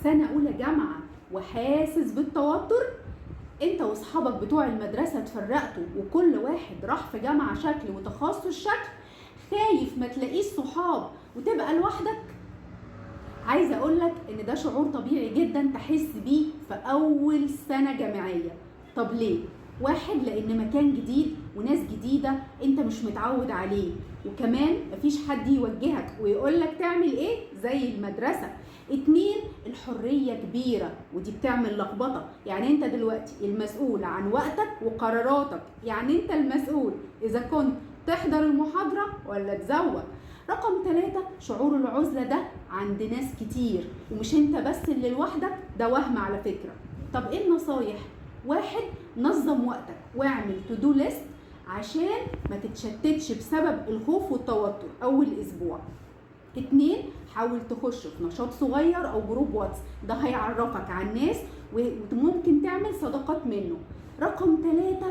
سنة أولى جامعة وحاسس بالتوتر؟ انت واصحابك بتوع المدرسة اتفرقتوا وكل واحد راح في جامعة شكل وتخصص شكل، خايف ما تلاقيش صحاب وتبقى لوحدك؟ عايزة اقولك ان ده شعور طبيعي جدا تحس بيه في اول سنة جامعية. طب ليه؟ واحد، لان مكان جديد وناس جديدة انت مش متعود عليه، وكمان مفيش حد يوجهك ويقولك تعمل ايه زي المدرسة. اتنين، الحرية كبيرة ودي بتعمل لخبطة، يعني انت دلوقتي المسؤول عن وقتك وقراراتك، يعني انت المسؤول اذا كنت تحضر المحاضرة ولا تزوق. رقم 3، شعور العزلة ده عند ناس كتير ومش انت بس اللي لوحدك، ده وهم على فكرة. طب ايه النصايح؟ واحد، نظم وقتك واعمل تو دو ليست عشان ما تتشتتش بسبب الخوف والتوتر اول اسبوع. 2، حاول تخش في نشاط صغير او جروب واتس، ده هيعرفك على الناس وممكن تعمل صداقات منه. رقم 3،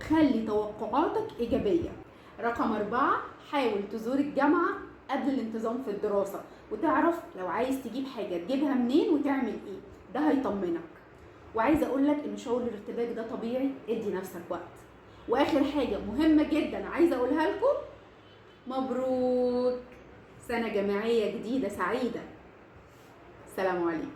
خلي توقعاتك ايجابية. رقم 4، حاول تزور الجامعة قبل الانتظام في الدراسة وتعرف لو عايز تجيب حاجة تجيبها منين وتعمل ايه، ده هيطمنك. وعايزه اقول لك ان شعور الارتباك ده طبيعي، ادي نفسك وقت. واخر حاجه مهمه جدا عايزه اقولها لكم، مبروك، سنه جامعيه جديده سعيده. السلام عليكم.